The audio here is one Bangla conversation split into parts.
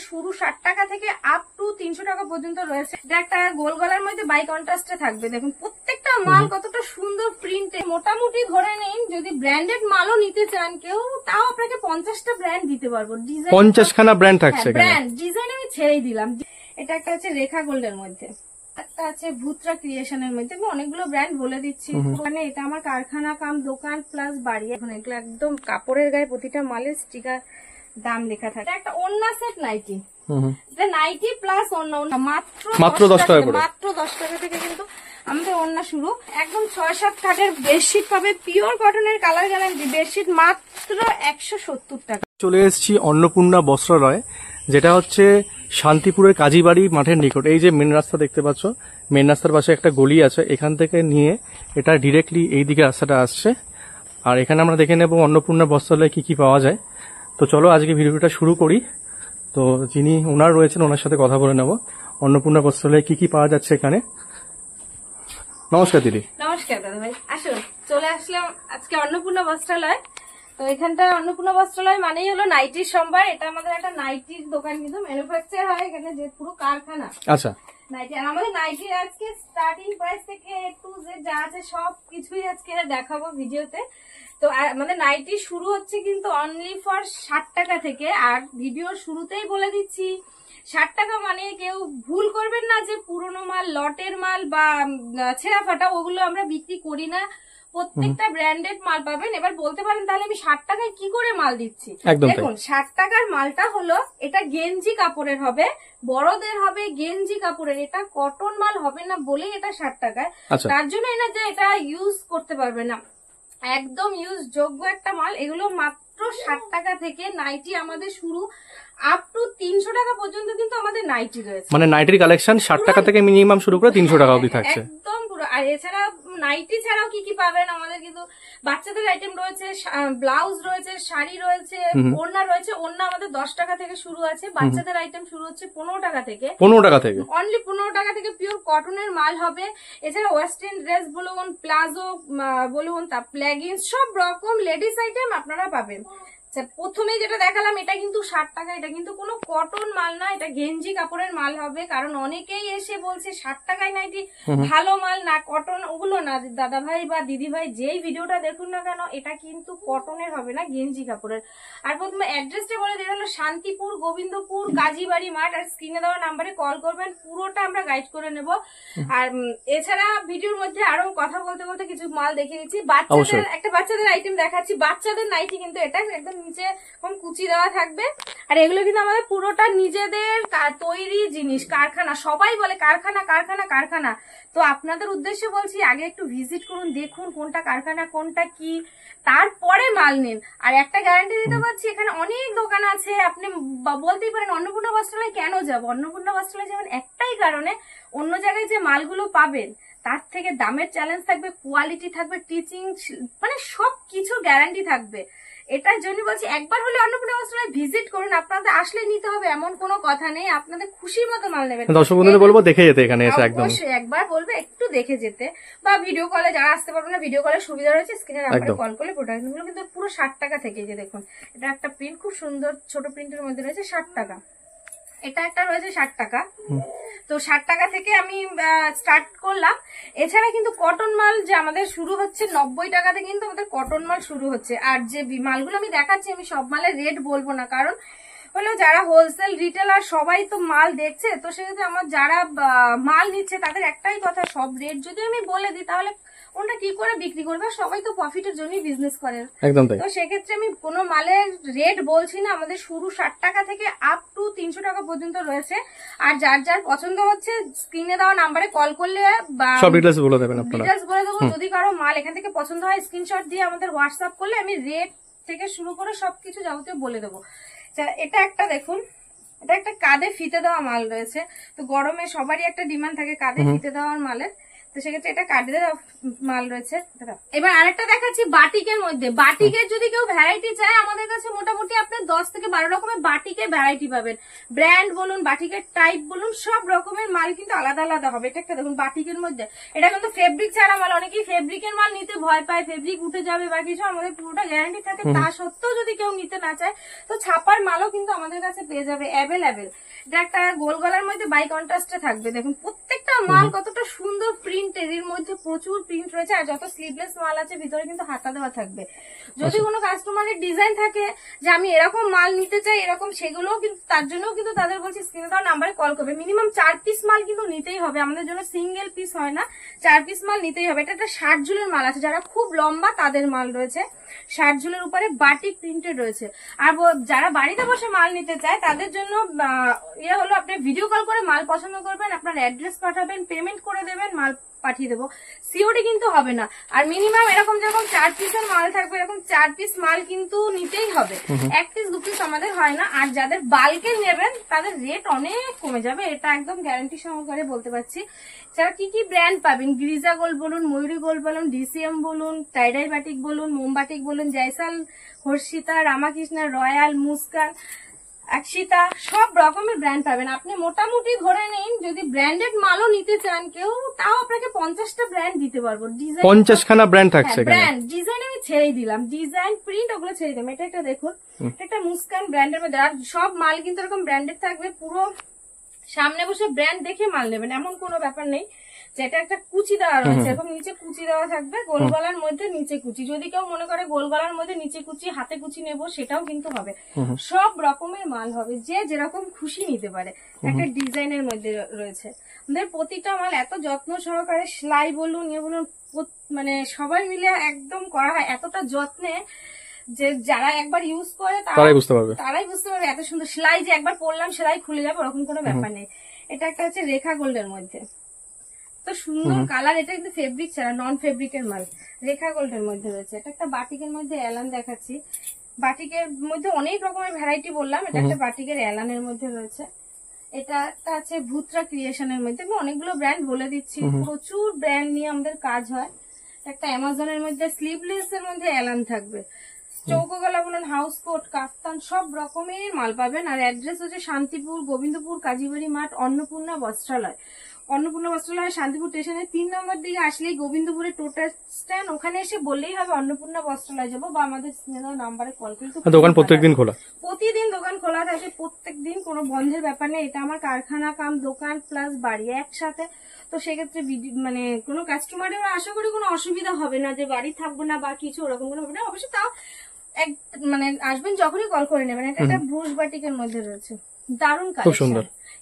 শুরু 60 টাকা থেকে আপ টু 300 টাকা পর্যন্ত রয়েছে। এটা একটা গোল গলার মধ্যে বাই কন্ট্রাস্টে থাকবে। দেখুন প্রত্যেকটা মাল কতটা সুন্দর প্রিন্টে। মোটামুটি ধরে নিন যদি ব্র্যান্ডেড মালও নিতে চান কেউ, তাও আপনাকে 50টা ব্র্যান্ড দিতে পারবো। 50খানা ব্র্যান্ড থাকছে। ব্র্যান্ড ডিজাইন আমি ছেড়েই দিলাম। এটা একটা হচ্ছে রেখা গোল্ডের মধ্যে, একটা আছে ভুত্রা ক্রিয়েশনের মধ্যে। আমি অনেকগুলো ব্র্যান্ড বলে দিচ্ছি। মানে এটা আমার কারখানা কাম দোকান প্লাস বাড়ি। এখন এগুলো একদম কাপড়ের গায়ে প্রতিটা মালের স্টিকার দাম লেখা থাকে। একটা ওন্না সেট নাইটি, এটা নাইটি প্লাস ওন্না, মাত্র 10 টাকা করে। মাত্র 10 টাকা থেকে কিন্তু আমাদের ওন্না শুরু। একদম 6-7 কাঠের বেডশিট পাবে, পিওর কটনের কালার গ্যারান্টি বেডশিট, মাত্র 170 টাকা। চলে এসেছি অন্নপূর্ণা বস্ত্রালয়, যেটা হচ্ছে শান্তিপুরের কাজীবাড়ি মাঠের নিকট। এই যে মেন রাস্তা দেখতে পাচ্ছ, মেন রাস্তার পাশে একটা গলি আছে, এখান থেকে নিয়ে এটা ডিরেক্টলি এই দিকে রাস্তাটা আসছে। আর এখানে আমরা দেখে নেব অন্নপূর্ণা বস্ত্রালয়ে কি কি পাওয়া যায়। তো চলো আজকে ভিডিওটা শুরু করি। তো যিনি ওনার রয়েছেন ওনার সাথে কথা বলে নেব অন্নপূর্ণা বস্ত্রালয়ে কি কি পাওয়া যাচ্ছে এখানে। নমস্কার দিদি। নমস্কার দাদা ভাই, আসুন। চলে আসলাম আজকে অন্নপূর্ণা বস্ত্রালয়। তো এখানটা অন্নপূর্ণা বস্ত্রালয় মানেই হলো নাইটির সম্ভার। এটা আমাদের একটা নাইটির দোকান, কিন্তু ম্যানুফ্যাকচার হয় এখানে, যে পুরো কারখানা। আচ্ছা, নাইটি। আর আমাদের নাইটির আজকে স্টার্টিং প্রাইস থেকে টু জেড যা আছে সব কিছুই আজকে দেখাবো ভিডিওতে। তো আমাদের নাইটি শুরু হচ্ছে কিন্তু অনলি ফর 60 টাকা থেকে। আর ভিডিওর শুরুতেই বলে দিচ্ছি 60 টাকা মানে কেউ ভুল করবেন না যে পুরোনো মাল, লটের মাল বা ছেঁড়া ফাটা, ওগুলো আমরা বিক্রি করি না। প্রত্যেকটা ব্র্যান্ডেড মাল পাবেন। এবার বলতে পারেন তাহলে আমি 60 টাকায় কি করে মাল দিচ্ছি। দেখুন 60 টাকার মালটা হলো, এটা গেঞ্জি কাপড়ের হবে, বড়দের হবে গেঞ্জি কাপড়ের। এটা কটন মাল হবে না বলেই এটা 60 টাকায়। তার জন্য না যে এটা ইউজ করতে পারবে না, একদম ইউজ যোগ্য একটা মাল। এগুলো মাত্র 60 টাকা থেকে নাইটি আমাদের শুরু, আপ টু 300 টাকা পর্যন্ত কিন্তু আমাদের নাইটি রয়েছে। মানে নাইটির কালেকশন 60 টাকা থেকে মিনিমাম শুরু করে 300 টাকা অবধি থাকছে একদম পুরো। আর এছাড়া নাইটি ছাড়াও কি কি পাবেন আমাদের, কিন্তু বাচ্চাদের আইটেম রয়েছে, ব্লাউজ রয়েছে, শাড়ি রয়েছে, ওড়না রয়েছে। ওড়না আমাদের 10 টাকা থেকে শুরু আছে। বাচ্চাদের আইটেম শুরু হচ্ছে 15 টাকা থেকে। 15 টাকা থেকে, অনলি 15 টাকা থেকে পিওর কটনের মাল হবে। এছাড়া ওয়েস্টার্ন ড্রেস বলুন, প্লাজো বলুন, তা প্লেগিংস, সব রকম লেডিস আইটেম আপনারা পাবেন। প্রথমে যেটা দেখালাম এটা কিন্তু 60 টাকা। এটা কিন্তু কোনো কটন মাল না, এটা গেঞ্জি কাপড়ের মাল হবে। কারণ অনেকেই এসে বলছে 60 টাকায় নাইটি ভালো মাল না, কটন। ওগুলো না দাদা ভাই বা দিদি ভাই, যেই ভিডিওটা দেখুন না কেন, এটা কিন্তু কটনের হবে না, গেঞ্জি কাপড়ের। আর প্রথমে অ্যাড্রেসটা বলে দিলাম, শান্তিপুর গোবিন্দপুর কাজীবাড়ি মাঠ। আর স্ক্রিনে দেওয়া নাম্বারে কল করবেন, পুরোটা আমরা গাইড করে নেব। আর এছাড়া ভিডিওর মধ্যে আরো কথা বলতে বলতে কিছু মাল দেখে দিচ্ছি। বাচ্চাদের একটা বাচ্চাদের আইটেম দেখাচ্ছি। বাচ্চাদের নাইটি কিন্তু এটা একদম নিচে কম কুচি দেওয়া থাকবে। আর এগুলো কিন্তু আমাদের পুরোটা নিজেদের তৈরি জিনিস, কারখানা। সবাই বলে কারখানা কারখানা কারখানা। তো আপনাদের উদ্দেশ্যে বলছি, আগে একটু ভিজিট করুন, দেখুন কোনটা কারখানা কোনটা কি, তারপরে মাল নিন। আর একটা গ্যারান্টি দিতে পারছি, এখানে অনেক দোকান আছে। আপনি বলতেই পারেন অন্নপূর্ণা বস্ত্রালয় কেন যাবো। অন্নপূর্ণা বস্ত্রালয় যেমন একটাই কারণে, অন্য জায়গায় যে মালগুলো পাবেন তার থেকে দামের চ্যালেঞ্জ থাকবে, কোয়ালিটি থাকবে, টিচিং, মানে সবকিছু গ্যারান্টি থাকবে। এটার জন্য বলছি একবার হলে অন্নপূর্ণা বস্ত্রালয় ভিজিট করুন। আপনাদের আসলে নিতে হবে এমন কোনো কথা নেই, আপনাদের খুশির মতো মাল নেবেন। দর্শক বন্ধুদের বলবো দেখে যেতে, এখানে এসে একদম অবশ্যই একবার বলবে একটু দেখে যেতে। বা ভিডিও কলে যারা আসতে পারবে না, ভিডিও কলের সুবিধা রয়েছে, স্ক্রিনে নাম্বারে কল করলে প্রোডাক্টগুলো কিন্তু পুরো 60 টাকা থেকে। যে দেখুন এটা একটা প্রিন্ট, খুব সুন্দর ছোট প্রিন্টের মধ্যে রয়েছে, 60 টাকা। এটা একটা রয়েছে 60 টাকা। তো 60 টাকা থেকে আমি স্টার্ট করলাম। এছাড়া কিন্তু কটন মাল যে আমাদের শুরু হচ্ছে 90 টাকাতে, কিন্তু আমাদের কটন মাল শুরু হচ্ছে। আর যে মালগুলো আমি দেখাচ্ছি, আমি সব মালের রেট বলবো না, কারণ হলো যারা হোলসেল রিটেলার সবাই তো মাল দেখছে। তো সেক্ষেত্রে আমার যারা মাল নিচ্ছে তাদের একটাই কথা, সব রেট যদি আমি বলে দিই তাহলে ওটা কি করে বিক্রি করবে। সবাই তো প্রফিটের জন্যই বিজনেস করে, একদম তাই। তো সেক্ষেত্রে আমি কোনো মালের রেট বলছি না। আমাদের শুরু 60 টাকা থেকে আপ টু 300 টাকা পর্যন্ত রয়েছে। আর যার যার পছন্দ হচ্ছে স্ক্রিনে দেওয়া নাম্বারে কল করলে বা সব ডিটেইলস বলে দেবেন আপনারা। ডিটেইলস বলে দেবো। যদি কারো মাল এখান থেকে পছন্দ হয়, স্ক্রিনশট দিয়ে আমাদের হোয়াটসঅ্যাপ করলে আমি রেট থেকে শুরু করে সবকিছু যাবতীয় বলে দেবো। এটা একটা দেখুন, এটা একটা কাঁধে ফিতে দেওয়া মাল রয়েছে। তো গরমে সবারই একটা ডিমান্ড থাকে কাঁধে ফিতে দেওয়ার মালের। তো সেক্ষেত্রে এটা কাটিদের মাল রয়েছে। এবার আরেকটা দেখাচ্ছি বাটিকের মধ্যে। বাটিকের যদি কেউ ভ্যারাইটি চায় আমাদের কাছে মোটামুটি আপনার 10 থেকে 12 রকমের বাটিকের ভ্যারাইটি পাবেন। ব্র্যান্ড বলুন, বাটিকের টাইপ বলুন, সব রকমের মাল কিন্তু আলাদা আলাদা হবে। এটা একটা দেখুন বাটিকের মধ্যে, এটা কিন্তু ফেব্রিক ছাড়া মাল। অনেকেই ফেব্রিকের মাল নিতে ভয় পায়, ফেব্রিক উঠে যাবে বা কিছু, আমাদের পুরোটা গ্যারান্টি থাকে। তা সত্ত্বেও যদি কেউ নিতে না চায় তো ছাপার মালও কিন্তু আমাদের কাছে পেয়ে যাবে অ্যাভেলেবেল। এটা একটা গোল গলার মধ্যে বাই কন্ট্রাস্টে থাকবে। দেখুন প্রত্যেকটা মাল কতটা সুন্দর প্রিন্টের, এর মধ্যে প্রচুর প্রিন্ট রয়েছে। আর যত স্লিভলেস মাল আছে ভিতরে কিন্তু হাতা দেওয়া থাকবে। যদি কোনো কাস্টমারের ডিজাইন থাকে যে আমি এরকম মাল নিতে চাই এরকম, সেগুলোও কিন্তু তার জন্য কিন্তু তাদের বলছি স্ক্রিনে দেওয়া নাম্বারে কল করবে। মিনিমাম 4 পিস মাল কিন্তু নিতেই হবে, আমাদের জন্য সিঙ্গেল পিস হয় না, 4 পিস মাল নিতেই হবে। এটা একটা 60 ঝুলের মাল আছে, যারা খুব লম্বা তাদের মাল রয়েছে। 60 ঝুলের উপরে বাটিক প্রিন্টেড রয়েছে। আর যারা বাড়িতে বসে মাল নিতে চায় তাদের জন্য ইয়ে হলো, আপনি ভিডিও কল করে মাল পছন্দ করবেন, আপনার অ্যাড্রেস পাঠাবেন, পেমেন্ট করে দেবেন, মাল পাঠিয়ে দেবো। সিওডি কিন্তু হবে না। আর মিনিমাম এরকম যেরকম 4 পিসের মাল থাকবে এরকম 4 পিস মাল কিন্তু নিতেই হবে, 1 পিস 2 পিস আমাদের হয় না। আর যাদের বাল্কে নেবেন তাদের রেট অনেক কমে যাবে, এটা একদম গ্যারান্টি সহকারে বলতে পারছি। যারা কি কি ব্র্যান্ড পাবেন, গ্রিজা গোল্ড বলুন, ময়ূরী গোল্ড বলুন, ডিসিএম বলুন, টাইডাই বাটিক বলুন, মোমবাটিক বলুন, জয়সাল, হর্ষিতা, রামাকৃষ্ণা, রয়্যাল, মুস্কান, আকশিতা, সব রকমের ব্র্যান্ড পাবেন। আপনি মোটামুটি ধরে নিন যদি ব্র্যান্ডেড মালও নিতে চান কেউ, তাও আপনাকে 50টা ব্র্যান্ড দিতে পারবো। 50 খানা ব্র্যান্ড থাকছে এখানে। ব্র্যান্ড ডিজাইন আমি ছেড়েই দিলাম, ডিজাইন প্রিন্ট ওগুলো ছেড়ে দিলাম। এটা একটা দেখুন, এটা একটা মুস্কান ব্র্যান্ডের মধ্যে। আর সব মাল কিন্তু এরকম ব্র্যান্ডেড থাকবে, পুরো সামনে বসে ব্র্যান্ড দেখে মাল নেবেন, এমন কোনো ব্যাপার নেই। যেটা একটা কুচি দেওয়া রয়েছে, এরকম নিচে কুচি দেওয়া থাকবে, গোল গলার মধ্যে নিচে কুচি। যদি কেউ মনে করে গোল গলার মধ্যে নিচে কুচি, হাতে কুচি নেবো, সেটাও কিন্তু হবে। সব রকমের মাল হবে, যে যেরকম খুশি নিতে পারে। একটা ডিজাইনের মধ্যে রয়েছে। আমাদের প্রতিটা মাল এত যত্ন সহকারে সেলাই বলুন ইয়ে বলুন মানে সবাই মিলে একদম করা হয় এতটা যত্নে, যে যারা একবার ইউজ করে তারাই বুঝতে পারবে এত সুন্দর সেলাই, যে একবার পরলাম সেলাই খুলে যাবে ওরকম কোনো ব্যাপার নেই। এটা একটা হচ্ছে রেখা গোল্ডের মধ্যে, তো সুন্দর কালার। এটা কিন্তু ফেব্রিক ছাড়া নন ফেব্রিকের মাল, রেখা গোল্ডের মধ্যে রয়েছে। এটা একটা বাটিকের মধ্যে এলান দেখাচ্ছি। বাটিকের মধ্যে অনেক রকমের ভ্যারাইটি বললাম, এটা একটা বাটিকের এলানের মধ্যে রয়েছে। এটা একটা আছে ভুত্রা ক্রিয়েশনের মধ্যে। আমি অনেকগুলো ব্র্যান্ড বলে দিচ্ছি, প্রচুর ব্র্যান্ড নিয়ে আমাদের কাজ হয়। একটা অ্যামাজনের মধ্যে স্লিভলেস এর মধ্যে এলান থাকবে। চৌকো গলা বলুন, হাউস কোট, কাফতান, সব রকমের মাল পাবেন। আর অ্যাড্রেস হচ্ছে শান্তিপুর, গোবিন্দপুর, কাজীবাড়ি মাঠ, অন্নপূর্ণা বস্ত্রালয়। অন্নপূর্ণা বস্ত্রালয় শান্তিপুর স্টেশনের 3 নম্বর দিকে আসলেই গোবিন্দপুরের টোটাল স্ট্যান্ড, ওখানে এসে বললেই হবে অন্নপূর্ণা বস্ত্রালয় যাবো, বা আমাদের নাম্বারে কল করে। দোকান প্রত্যেকদিন খোলা? প্রতিদিন দোকান খোলা থাকে, প্রত্যেকদিন, কোনো বন্ধের ব্যাপার নেই। এটা আমার কারখানা কাম দোকান প্লাস বাড়ি একসাথে। তো সেক্ষেত্রে মানে কোনো কাস্টমারের আশা করি কোনো অসুবিধা হবে না যে বাড়ি থাকবো না বা কিছু, ওরকম কোনো হবে না। অবশ্যই তাও মানে আসবেন যখনই কল করে নেবেন। এটা একটা ব্রুশ বাটিকের মধ্যে রয়েছে, দারুণ কালেকশন।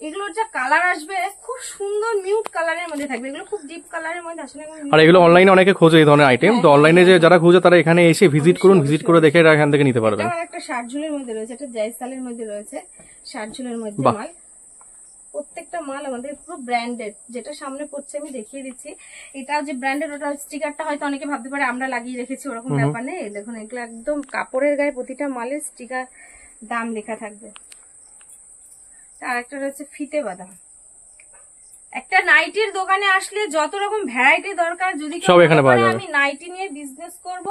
এগুলোর যা কালার আসবে খুব সুন্দর মিউট কালারের মধ্যে থাকবে, এগুলো খুব ডিপ কালারের মধ্যে আসলে। আর এগুলো অনলাইনে অনেকে খোঁজে এই ধরনের আইটেম, তো অনলাইনে যে যারা খোঁজে তারা এখানে এসে ভিজিট করুন, ভিজিট করে দেখে এখান থেকে নিতে পারবেন। একটা 60 ঝুলের মধ্যে রয়েছে, একটা জয়সালের মধ্যে রয়েছে, 60 ঝুলের মধ্যে মাল। প্রত্যেকটা মাল আমাদের পুরো ব্র্যান্ডেড। যেটা সামনে পড়ছে আমি দেখিয়ে দিচ্ছি, এটা যে ব্র্যান্ডেড, ওটা স্টিকারটা হয়তো অনেকে ভাবতে পারে আমরা লাগিয়ে রেখেছি, ওরকম ব্যাপার নেই। দেখুন এগুলো একদম কাপড়ের গায়ে প্রতিটা মালের স্টিকার দাম লেখা থাকবে। আর একটা রয়েছে ফিতে বাঁধা। একটা নাইটির দোকানে আসলে যত রকম ভ্যারাইটি দরকার, যদি সব এখানে পাওয়া যাবে। আমি নাইটি নিয়ে বিজনেস করব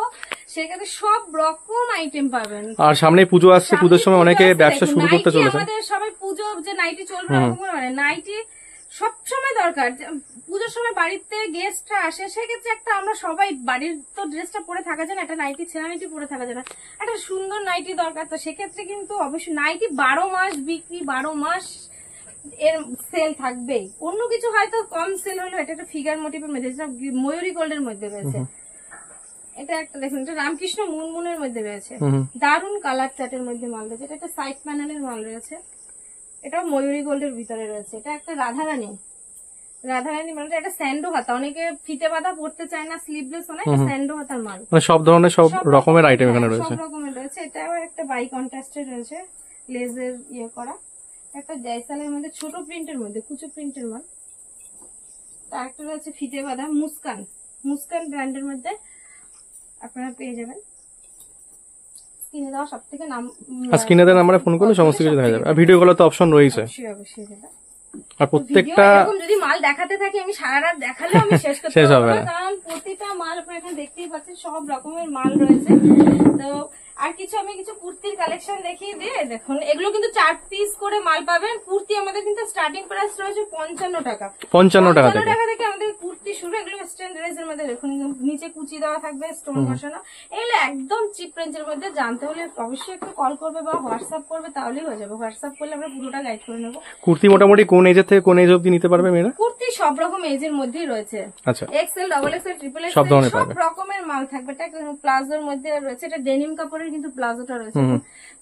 সেক্ষেত্রে সব রকম আইটেম পাবেন। আর সামনে পুজো আসছে, পুজোর সময় অনেকে ব্যবসা শুরু করতে চলেছে। আমাদের সবাই পুজো যে নাইটি চলবে এরকম মানে নাইটি সব সময় দরকার। পুজোর সময় বাড়িতে গেস্টরা আসে, সেক্ষেত্রে একটা আমরা সবাই বাড়ির তো ড্রেসটা পরে থাকা যায় না, একটা নাইটি ছেঁড়া নাইটি পরে থাকা যায় না, একটা সুন্দর নাইটি দরকার। তো সেক্ষেত্রে কিন্তু অবশ্যই নাইটি 12 মাস বিক্রি, 12 মাস এর সেল থাকবেই। অন্য কিছু হয়তো কম সেল হলো। এটা একটা ফিগার মোটিভের মধ্যে, যেটা ময়ূরী গোল্ডের মধ্যে রয়েছে। এটা একটা দেখুন, এটা রামকৃষ্ণ মুনমুনের মধ্যে রয়েছে, দারুণ কালার চার্টের মধ্যে মাল রয়েছে। এটা একটা সাইড প্যানেলের মাল রয়েছে, এটাও ময়ূরী গোল্ডের ভিতরে রয়েছে। এটা একটা রাধারানী মানে এটা স্যান্ডো হাতা, অনেকে ফিতে বাঁধা পড়তে চায় না, স্লিভলেস অনেক স্যান্ডো হাতার মাল, মানে সব ধরনের সব রকমের আইটেম এখানে রয়েছে, সব রকমের রয়েছে। এটা আবার একটা বাই কন্ট্রাস্টে রয়েছে, লেজের ইয়ে করা। একটা জয়সালের মধ্যে ছোট প্রিন্টের মধ্যে কুচো প্রিন্টের মাল। তার একটা রয়েছে ফিতে বাঁধা মুস্কান ব্র্যান্ডের মধ্যে আপনারা পেয়ে যাবেন। স্ক্রিনে দেওয়া সব থেকে স্ক্রিনে দেওয়া নাম্বারে ফোন করলে সমস্ত কিছু দেখা যাবে। আর ভিডিও কলের তো অপশন রয়েছে। অবশ্যই আর প্রত্যেকটা ভিডিও এরকম যদি মাল দেখাতে থাকি আমি সারা রাত দেখালেও আমি শেষ করতে শেষ পারবো হবে না, না। কারণ প্রতিটা মাল আপনারা এখানে দেখতেই পাচ্ছেন, সব রকমের মাল রয়েছে। তো আর আমি কিছু কুর্তির কালেকশন দেখিয়ে দিয়ে, দেখুন এগুলো কিন্তু 4 পিস করে মাল পাবেন। কুর্তি আমাদের কিন্তু স্টার্টিং প্রাইস রয়েছে 55 টাকা। 55 টাকা থেকে থেকে আমাদের কুর্তি শুরু। এগুলো ওয়েস্টার্ন ড্রেসের মধ্যে দেখুন নিচে কুচি দেওয়া থাকবে, স্টোন বসানো। এগুলো একদম চিপ রেঞ্জের মধ্যে। জানতে হলে অবশ্যই একটু কল করবে বা হোয়াটসঅ্যাপ করবে, তাহলেই হয়ে যাবে। হোয়াটসঅ্যাপ করলে আমরা পুরোটা গাইড করে নেবো। কুর্তি মোটামুটি কোন এজের থেকে কোন এজ অবধি নিতে পারবে মেয়েরা? কুর্তি সব রকম এজের মধ্যেই রয়েছে। আচ্ছা, excel, double excel, triple excel সব ধরনের সব পাবে। রকমের মাল থাকবে। এটা প্লাজোর মধ্যে রয়েছে, এটা ডেনিম কাপড়ের কিন্তু প্লাজোটা রয়েছে,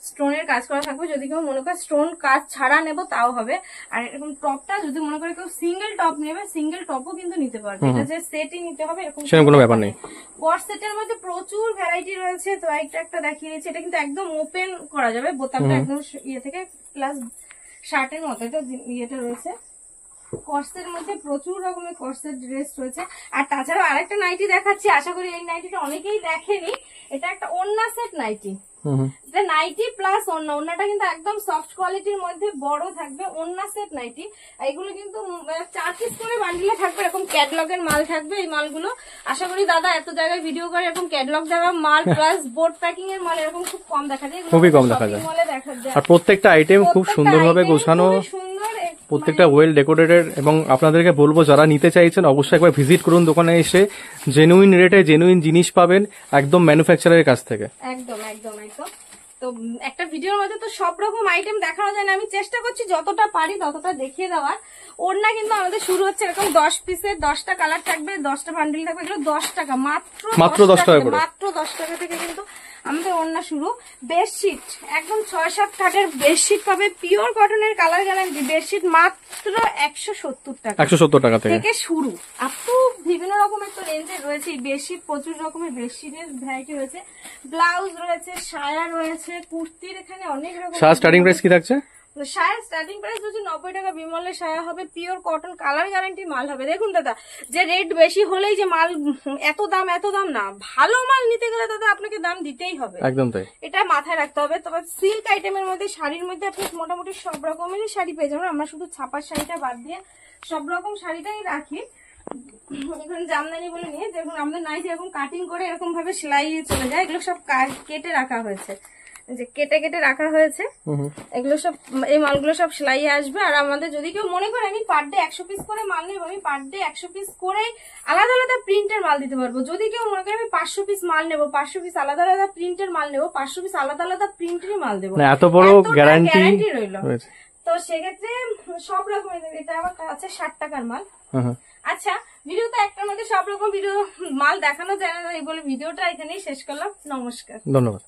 স্টোনের কাজ করা থাকবে। যদি কেউ মনে করে স্টোন কাজ ছাড়া নেবো তাও হবে। আর এরকম টপটা যদি মনে করে কেউ সিঙ্গেল টপ নেবে, সিঙ্গেল টপও কিন্তু নিতে পারবে। এটা যে সেটই নিতে হবে এরকম সেরকম কোনো ব্যাপার নেই। কট সেটের মধ্যে প্রচুর ভ্যারাইটি রয়েছে। তো একটা দেখিয়ে দিচ্ছি, এটা কিন্তু একদম ওপেন করা যাবে, বোতামটা একদম ইয়ে থেকে প্লাস শার্টের মতো এটা ইয়েটা রয়েছে। কর্সের মধ্যে প্রচুর রকমের কর্সের ড্রেস রয়েছে। আর তাছাড়াও আরেকটা নাইটি দেখাচ্ছি, আশা করি এই নাইটিটা অনেকেই দেখেনি। এটা একটা ওড়না সেট নাইটি। এটা নাইটি প্লাস ওড়না। ওড়নাটা কিন্তু একদম সফট কোয়ালিটির মধ্যে বড় থাকবে। ওড়না সেট নাইটি। এগুলো কিন্তু 4 পিস করে বান্ডিলে থাকবে। এরকম ক্যাটলগের মাল থাকবে। এই মালগুলো আশা করি দাদা এত জায়গায় ভিডিও করে এরকম ক্যাটলগ দেওয়া মাল প্লাস বোর্ড প্যাকিং এর মাল এরকম খুব কম দেখা যায়, খুবই কম দেখা যায়। আর প্রত্যেকটা আইটেম খুব সুন্দরভাবে গোছানো, প্রত্যেকটা ওয়েল ডেকোরেটেড। এবং আপনাদেরকে বলবো যারা নিতে চাইছেন অবশ্যই একবার ভিজিট করুন দোকানে এসে। জেনুইন রেটে জেনুইন জিনিস পাবেন একদম ম্যানুফ্যাকচারের কাছ থেকে। একদম একদম একদম। তো একটা ভিডিওর মধ্যে তো সব রকম আইটেম দেখানো যায় না, আমি চেষ্টা করছি যতটা পারি ততটা দেখিয়ে দেওয়ার। ওড়না কিন্তু আমাদের শুরু হচ্ছে এরকম 10 পিসের, 10টা কালার থাকবে, 10টা বান্ডিল থাকবে। এগুলো 10 টাকা, মাত্র 10 টাকা করে, মাত্র 10 টাকা থেকে কিন্তু আমাদের ওড়না শুরু। বেডশিট একদম 6-7 কাঠের বেডশিট পাবে, পিওর কটনের, কালার গ্যারান্টি। বেডশিট মাত্র 170 টাকা, 170 টাকা থেকে শুরু। আপ টু বিভিন্ন রকমের তো রেঞ্জের রয়েছে বেডশিট, প্রচুর রকমের বেডশিটের ভ্যারাইটি রয়েছে। ব্লাউজ রয়েছে, সায়া রয়েছে, কুর্তির এখানে অনেক রকম। সায়া স্টার্টিং প্রাইস কি থাকছে? সায়ার স্টার্টিং প্রাইস হচ্ছে 90 টাকা। বিমলের সায়া হবে, পিওর কটন, কালার গ্যারান্টি মাল হবে। দেখুন দাদা, যে রেট বেশি হলেই যে মাল এত দাম না, ভালো মাল নিতে গেলে দাদা আপনাকে দাম দিতেই হবে। একদম তাই, এটা মাথায় রাখতে হবে। তবে সিল্ক আইটেমের মধ্যে, শাড়ির মধ্যে আপনি মোটামুটি সব রকমেরই শাড়ি পেয়ে যাবেন। আমরা শুধু ছাপার শাড়িটা বাদ দিয়ে সব রকম শাড়িটাই রাখি। এখানে জামদানি বলে নিয়ে দেখুন আমাদের নাইটি এরকম কাটিং করে এরকম ভাবে সেলাই চলে যায়। এগুলো সব কেটে রাখা হয়েছে, যে কেটে কেটে রাখা হয়েছে। এগুলো সব, এই মালগুলো সব সেলাই আসবে। আর আমাদের যদি কেউ মনে করে আমি পার ডে 100 পিস করে মাল নেবো, আমি পার ডে 100 পিস করেই আলাদা আলাদা প্রিন্টের মাল দিতে পারবো। যদি কেউ মনে করে আমি 500 পিস মাল নেবো, 500 পিস আলাদা আলাদা প্রিন্টের মাল নেবো, 500 পিস আলাদা আলাদা প্রিন্টেরই মাল দেবো, এত বড় গ্যারান্টি রইল। তো সেক্ষেত্রে সব রকমের, এটা আমার কাছে 60 টাকার মাল। আচ্ছা, ভিডিও তো একটার মধ্যে সব রকম ভিডিও মাল দেখানো যায় না, এই বলে ভিডিওটা এখানেই শেষ করলাম। নমস্কার, ধন্যবাদ।